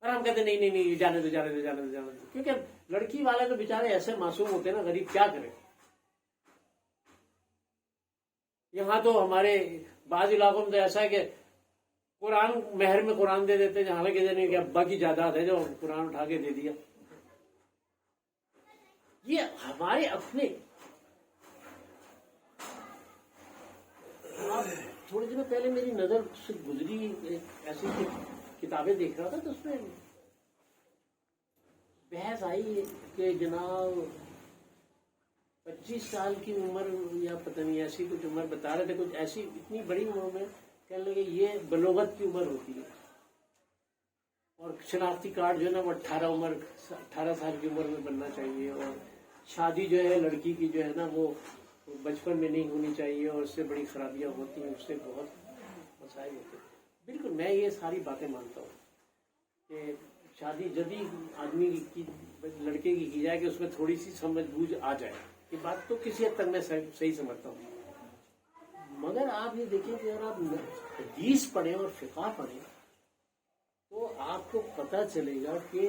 اور ہم کہتے ہیں نہیں جانے دو جانے دو جانے دو جانے دو. کیونکہ لڑکی والے تو بیچارے ایسے معصوم ہوتے ہیں نا, غریب کیا کرے. یہاں تو ہمارے بعض علاقوں میں تو ایسا ہے کہ قرآن مہر میں قرآن دے دیتے ہیں, حالانکہ دینے کہ ابا کی جائیداد ہے جو قرآن اٹھا کے دے دیا. یہ ہمارے اپنے. تھوڑے دنوں پہلے میری نظر سے گزری ایسی کتابیں دیکھ رہا تھا تو اس میں بحث آئی کہ جناب 25 سال کی عمر یا پتہ نہیں ایسی کچھ عمر بتا رہے تھے, کچھ ایسی اتنی بڑی عمر میں کہنے لگے یہ بلوغت کی عمر ہوتی ہے اور شناختی کارڈ جو ہے نا وہ 18 سال کی عمر میں بننا چاہیے, اور شادی جو ہے لڑکی کی جو ہے نا وہ بچپن میں نہیں ہونی چاہیے اور اس سے بڑی خرابیاں ہوتی ہیں, اس سے بہت مسائل ہوتے ہیں. بالکل میں یہ ساری باتیں مانتا ہوں کہ شادی جدی آدمی کی لڑکے کی جائے کہ اس میں تھوڑی سی سمجھ بوجھ آ جائے. یہ بات تو کسی حد تک میں صحیح سمجھتا ہوں. مگر آپ یہ دیکھیں کہ اگر آپ حدیث پڑھیں اور فقہ پڑھیں تو آپ کو پتہ چلے گا کہ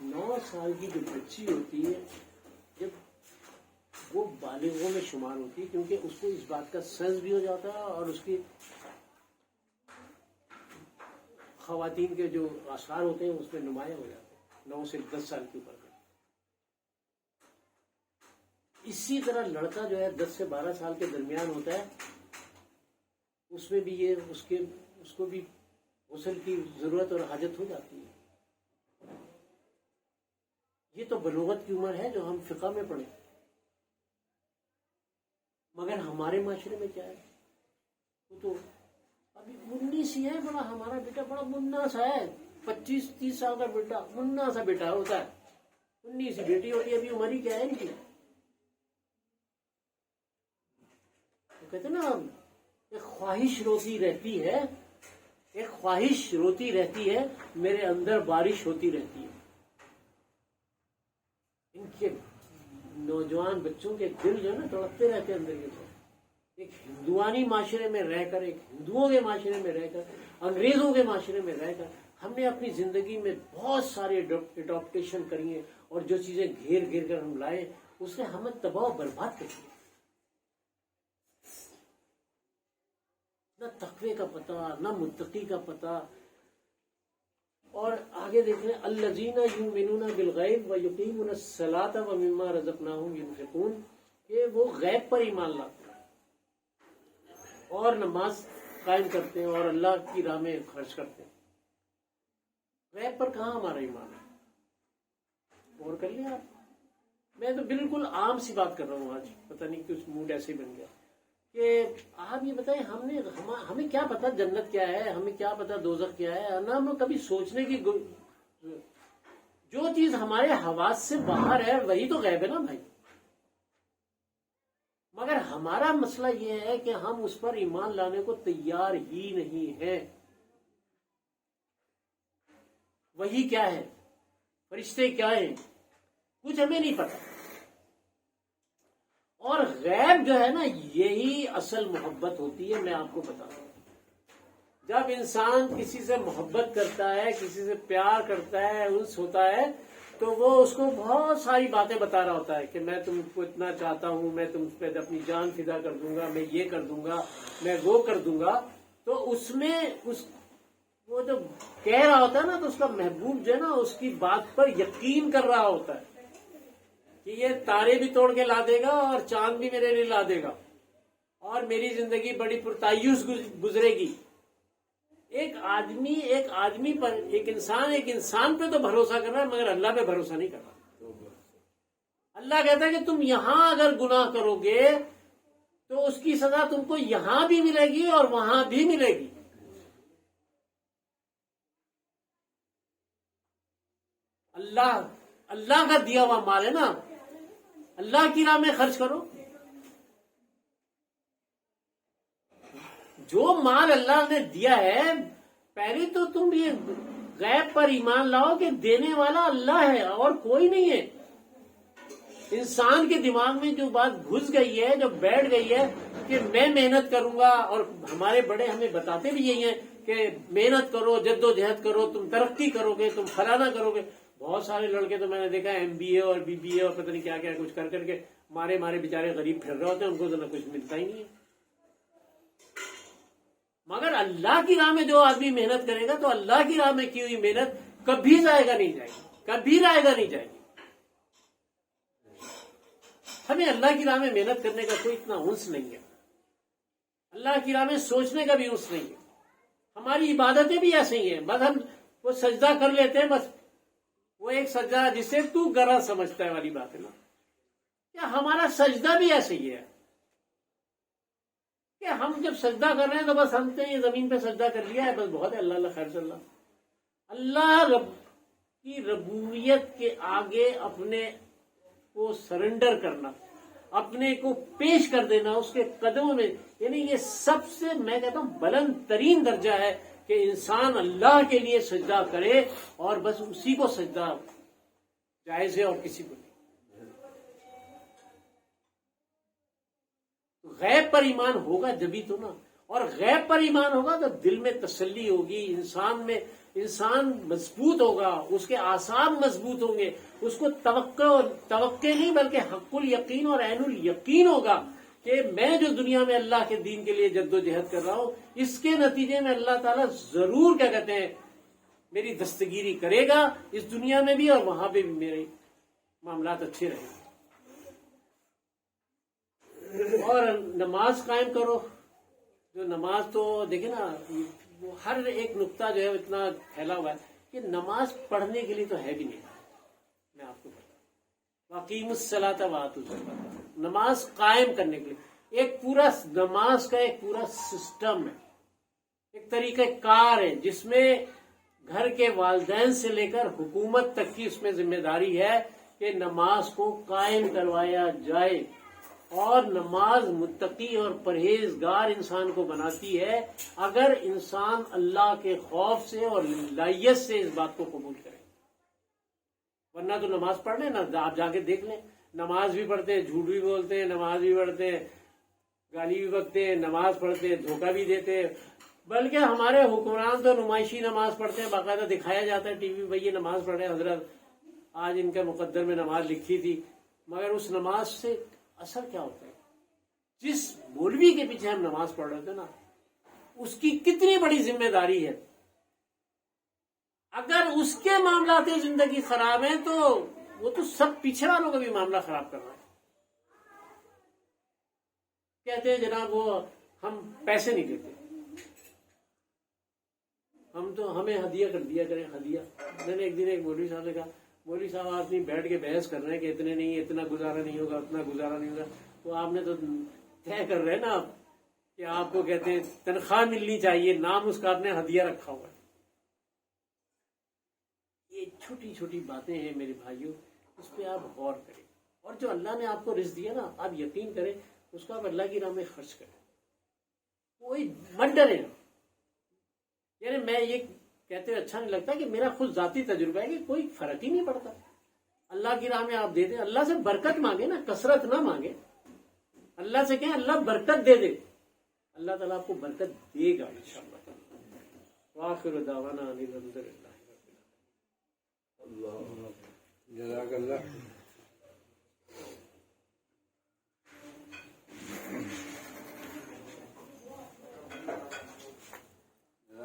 9 سال کی جو بچی ہوتی ہے جب وہ بالغوں میں شمار ہوتی ہے, کیونکہ اس کو اس بات کا سنس بھی ہو جاتا ہے اور اس کی خواتین کے جو آثار ہوتے ہیں اس میں نمایاں ہو جاتے ہیں 9 سے 10 سال کی عمر میں. اسی طرح لڑکا جو ہے 10 سے 12 سال کے درمیان ہوتا ہے, اس میں بھی یہ اس کو بھی غسل کی ضرورت اور حاجت ہو جاتی ہے. یہ تو بلوغت کی عمر ہے جو ہم فقہ میں پڑھیں. مگر ہمارے معاشرے میں کیا ہے, وہ تو ابھی 19 ہی ہے, بڑا ہمارا بیٹا بڑا منا سا ہے, 25-30 سال کا بیٹا منا سا بیٹا ہوتا ہے, 19 ہی بیٹی ہوتی ہے, ابھی عمر ہی کیا ہے ان کی. کہتے ہیں نا ایک خواہش روزی رہتی ہے ایک خواہش روتی رہتی ہے، میرے اندر بارش ہوتی رہتی ہے. ان کے نوجوان بچوں کے دل جو ہے نا تڑپتے رہتے ہیں اندر کے طرف. ایک ہندوانی معاشرے میں رہ کر، ایک ہندوؤں کے معاشرے میں رہ کر، انگریزوں کے معاشرے میں رہ کر ہم نے اپنی زندگی میں بہت سارے اڈاپٹیشن کری ہیں، اور جو چیزیں گھیر گھیر کر ہم لائے اس نے ہمیں تباہ و برباد کر دیا. نہ تقوی کا پتہ، نہ متقی کا پتہ. اور آگے دیکھ لیں، الذین یؤمنون بالغیب ویقیمون الصلاۃ ومما رزقناہم ینفقون، کہ وہ غیب پر ایمان لاتے ہیں اور نماز قائم کرتے ہیں اور اللہ کی راہ میں خرچ کرتے ہیں. غیب پر کہاں ہمارا ایمان ہے؟ غور کر لیں آپ. میں تو بالکل عام سی بات کر رہا ہوں آج، پتہ نہیں کچھ موڈ ایسے ہی بن گیا کہ آپ یہ بتائیں، ہمیں کیا پتا جنت کیا ہے، ہمیں کیا پتا دوزخ کیا ہے. نہ ہم کبھی سوچنے کی جو چیز ہمارے حواس سے باہر ہے وہی تو غیب ہے نا بھائی. مگر ہمارا مسئلہ یہ ہے کہ ہم اس پر ایمان لانے کو تیار ہی نہیں ہیں. وہی کیا ہے، فرشتے کیا ہیں، کچھ ہمیں نہیں پتا. اور غیب جو ہے نا یہی اصل محبت ہوتی ہے. میں آپ کو بتاتا ہوں، جب انسان کسی سے محبت کرتا ہے، کسی سے پیار کرتا ہے، انس ہوتا ہے، تو وہ اس کو بہت ساری باتیں بتا رہا ہوتا ہے کہ میں تم کو اتنا چاہتا ہوں، میں تم پہ اپنی جان فدا کر دوں گا، میں یہ کر دوں گا، میں وہ کر دوں گا. تو اس میں وہ جو کہہ رہا ہوتا ہے نا، تو اس کا محبوب جو ہے نا اس کی بات پر یقین کر رہا ہوتا ہے کہ یہ تارے بھی توڑ کے لا دے گا اور چاند بھی میرے لیے لا دے گا اور میری زندگی بڑی پرتعیش گزرے گی. ایک آدمی پر، ایک انسان پہ تو بھروسہ کر رہا ہے، مگر اللہ پہ بھروسہ نہیں کر رہا. اللہ کہتا ہے کہ تم یہاں اگر گناہ کرو گے تو اس کی سزا تم کو یہاں بھی ملے گی اور وہاں بھی ملے گی. اللہ کا دیا ہوا مال ہے نا، اللہ کی راہ میں خرچ کرو. جو مال اللہ نے دیا ہے، پہلے تو تم یہ غیب پر ایمان لاؤ کہ دینے والا اللہ ہے اور کوئی نہیں ہے. انسان کے دماغ میں جو بات گھس گئی ہے، جو بیٹھ گئی ہے کہ میں محنت کروں گا، اور ہمارے بڑے ہمیں بتاتے بھی یہی ہیں کہ محنت کرو، جد و جہد کرو، تم ترقی کرو گے، تم فلانا کرو گے. بہت سارے لڑکے تو میں نے دیکھا MBA اور BBA اور پتہ نہیں کیا کیا کچھ کر کر کے مارے بیچارے غریب پھر رہے ہوتے ہیں، ان کو تو نہ کچھ ملتا ہی نہیں ہے. مگر اللہ کی راہ میں جو آدمی محنت کرے گا تو اللہ کی راہ میں کی ہوئی محنت کبھی ضائع نہیں جائے گی، کبھی رائے گا نہیں جائے گی. ہمیں اللہ کی راہ میں محنت کرنے کا کوئی اتنا انس نہیں ہے، اللہ کی راہ میں سوچنے کا بھی انس نہیں ہے. ہماری عبادتیں بھی ایسے ہی ہیں، بس ہم وہ سجدہ کر لیتے ہیں، بس وہ ایک سجدہ جسے تو گرا سمجھتا ہے والی بات ہے نا. کیا ہمارا سجدہ بھی ایسے ہی ہے کہ ہم جب سجدہ کر رہے ہیں تو بس ہم نے یہ زمین پہ سجدہ کر لیا ہے، بس بہت ہے، اللہ اللہ خیر صلی اللہ. اللہ رب کی ربوبیت کے آگے اپنے کو سرنڈر کرنا، اپنے کو پیش کر دینا اس کے قدموں میں، یعنی یہ سب سے میں کہتا ہوں بلند ترین درجہ ہے کہ انسان اللہ کے لیے سجدہ کرے اور بس اسی کو سجدہ جائز ہے اور کسی کو نہیں. غیب پر ایمان ہوگا جبھی تو نا، اور غیب پر ایمان ہوگا تو دل میں تسلی ہوگی، انسان مضبوط ہوگا، اس کے اعصاب مضبوط ہوں گے، اس کو توقع نہیں بلکہ حق الیقین اور عین الیقین ہوگا کہ میں جو دنیا میں اللہ کے دین کے لیے جد و جہد کر رہا ہوں، اس کے نتیجے میں اللہ تعالیٰ ضرور کیا کہتے ہیں میری دستگیری کرے گا، اس دنیا میں بھی اور وہاں پہ بھی میرے معاملات اچھے رہیں گے. اور نماز قائم کرو. جو نماز تو دیکھیں نا، وہ ہر ایک نقطہ جو ہے اتنا پھیلا ہوا ہے کہ نماز پڑھنے کے لیے تو ہے بھی نہیں. میں آپ کو بتاؤں، واقیم الصلاۃ وآتوا الزکاۃ، نماز قائم کرنے کے لیے ایک پورا نماز کا ایک پورا سسٹم ہے، ایک طریقہ کار ہے جس میں گھر کے والدین سے لے کر حکومت تک کی اس میں ذمہ داری ہے کہ نماز کو قائم کروایا جائے. اور نماز متقی اور پرہیزگار انسان کو بناتی ہے اگر انسان اللہ کے خوف سے اور للہیت سے اس بات کو قبول کرے. ورنہ تو نماز پڑھ لیں نا، آپ جا کے دیکھ لیں، نماز بھی پڑھتے ہیں، جھوٹ بھی بولتے ہیں، نماز بھی پڑھتے ہیں، گالی بھی بکتے ہیں، نماز پڑھتے ہیں، دھوکہ بھی دیتے ہیں. بلکہ ہمارے حکمران تو نمائشی نماز پڑھتے ہیں، باقاعدہ دکھایا جاتا ہے ٹی وی پہ یہ نماز پڑھ رہے ہیں حضرت، آج ان کے مقدر میں نماز لکھی تھی. مگر اس نماز سے اثر کیا ہوتا ہے؟ جس مولوی کے پیچھے ہم نماز پڑھ رہے تھے نا، اس کی کتنی بڑی ذمہ داری ہے. اگر اس کے معاملات زندگی خراب ہیں تو وہ تو سب پیچھے والوں کا بھی معاملہ خراب کر رہا ہے. کہتے ہیں جناب وہ ہم پیسے نہیں دیتے، ہم تو ہمیں ہدیہ کر دیا کریں ہدیہ. میں نے ایک دن ایک مولوی صاحب سے کہا، مولوی صاحب آپ نہیں بیٹھ کے بحث کر رہے ہیں کہ اتنے نہیں، اتنا گزارا نہیں ہوگا، اتنا گزارا نہیں ہوگا، تو آپ نے تو طے کر رہے ہیں نا کہ آپ کو کہتے ہیں تنخواہ ملنی چاہیے، نام اس کا آپ نے ہدیہ رکھا ہوا ہے. یہ چھوٹی چھوٹی باتیں ہیں میرے بھائیوں، اس پہ آپ غور کریں. اور جو اللہ نے آپ کو رزق دیا نا، آپ یقین کریں اس کا آپ اللہ کی راہ میں خرچ کریں. کوئی مت ڈرے. یعنی میں یہ کہتے ہوئے اچھا نہیں لگتا کہ میرا خود ذاتی تجربہ ہے کہ کوئی فرق ہی نہیں پڑتا. اللہ کی راہ میں آپ دے دیں، اللہ سے برکت مانگے نا، کثرت نہ مانگے. اللہ سے کہیں اللہ برکت دے دے، اللہ تعالیٰ آپ کو برکت دے گا انشاءاللہ. وآخر دعوانا ان الحمد للہ. اللہ جزاک اللہ.